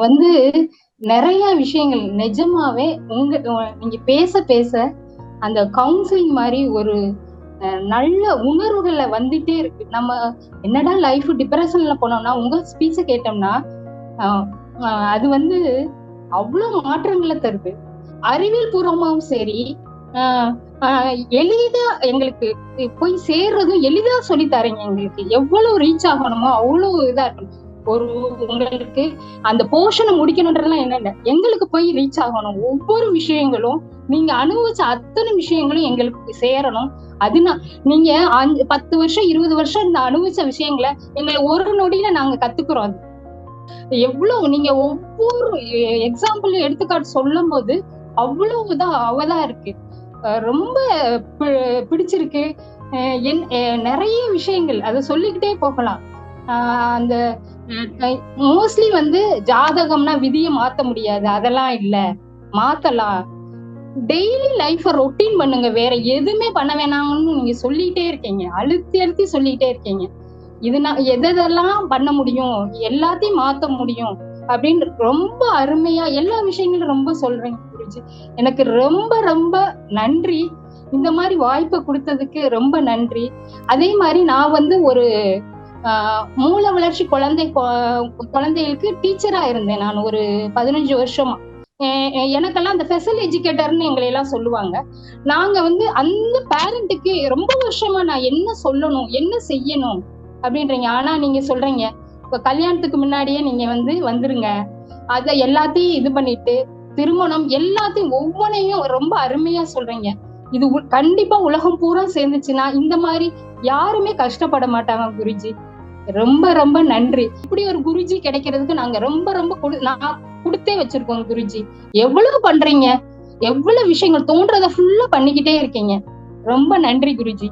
வந்து நிறைய விஷயங்கள் நிஜமாவே நீங்க பேச பேச அந்த கவுன்சிலிங் மாதிரி ஒரு நல்ல உணர்வுகளை வந்துட்டே இருக்கு. நம்ம என்னடா லைஃப் டிப்ரெஷன்ல போனோம்னா உங்க ஸ்பீச்ச கேட்டோம்னா அது வந்து அவ்வளவு மாற்றங்களை தருது. அறிவியல் பூர்வமாவும் சரி, எளிதா எங்களுக்கு போய் சேர்றதும் எளிதா சொல்லி தரீங்க. எங்களுக்கு எவ்வளவு ரீச் ஆகணுமோ அவ்வளவு இதா இருக்கணும். ஒரு உங்களுக்கு அந்த போர்ஷனை முடிக்கணும்ன்றதுலாம் என்ன, எங்களுக்கு போய் ரீச் ஆகணும். ஒவ்வொரு விஷயங்களும் நீங்க அனுபவிச்ச அத்தனை விஷயங்களும் எங்களுக்கு சேரணும். அதுனா நீங்க 10 வருஷம் 20 வருஷம் இந்த அனுபவிச்ச விஷயங்களை எங்களை ஒரு நொடியில நாங்க கத்துக்கிறோம். எவ்வளவு நீங்க ஒவ்வொரு எக்ஸாம்பிள் எடுத்துக்காட்டு சொல்லும் போது அவ்வளவுதான் அவதான் இருக்கு. ரொம்ப பிடிச்சிருக்கு. நிறைய விஷயங்கள் அதை சொல்லிக்கிட்டே போகலாம். அந்த மோஸ்ட்லி வந்து ஜாதகம்னா விதியை மாத்த முடியாது, அதெல்லாம் இல்ல, மாத்தலாம். டெய்லி லைஃப ரொட்டீன் பண்ணுங்க, வேற எதுவுமே பண்ண வேணாம்னு நீங்க சொல்லிட்டே இருக்கீங்க, அழுத்தி அழுத்தி சொல்லிட்டே இருக்கீங்க. எதெல்லாம் பண்ண முடியும், எல்லாத்தையும் மாத்த முடியும் அப்படின்னு ரொம்ப அருமையா எல்லா விஷயங்களும் ரொம்ப சொல்றீங்க குருஜி. எனக்கு ரொம்ப ரொம்ப நன்றி. இந்த மாதிரி வாய்ப்பை கொடுத்ததுக்கு ரொம்ப நன்றி. அதே மாதிரி நான் வந்து ஒரு மூல வளர்ச்சி குழந்தைகளுக்கு டீச்சரா இருந்தேன். நான் ஒரு 15 வருஷமா. எனக்கெல்லாம் அந்த ஸ்பெஷல் எஜுகேட்டர்னு எங்களை எல்லாம் சொல்லுவாங்க. நாங்க வந்து அந்த பேரண்ட்டுக்கு ரொம்ப வருஷமா நான் என்ன சொல்லணும் என்ன செய்யணும் அப்படின்றீங்க. ஆனா நீங்க சொல்றீங்க இப்ப கல்யாணத்துக்கு முன்னாடியே நீங்க வந்துருங்க, அத எல்லாத்தையும் இது பண்ணிட்டு திருமணம் எல்லாத்தையும் ஒவ்வொன்றையும் ரொம்ப அருமையா சொல்றீங்க. இது கண்டிப்பா உலகம் பூரா சேர்ந்துச்சுன்னா இந்த மாதிரி யாருமே கஷ்டப்பட மாட்டாங்க குருஜி. ரொம்ப ரொம்ப நன்றி. இப்படி ஒரு குருஜி கிடைக்கிறதுக்கு நாங்க ரொம்ப ரொம்ப நான் கொடுத்தே வச்சிருக்கோம் குருஜி. எவ்வளவு பண்றீங்க, எவ்வளவு விஷயங்கள் தோன்றதை ஃபுல்லா பண்ணிக்கிட்டே இருக்கீங்க. ரொம்ப நன்றி குருஜி.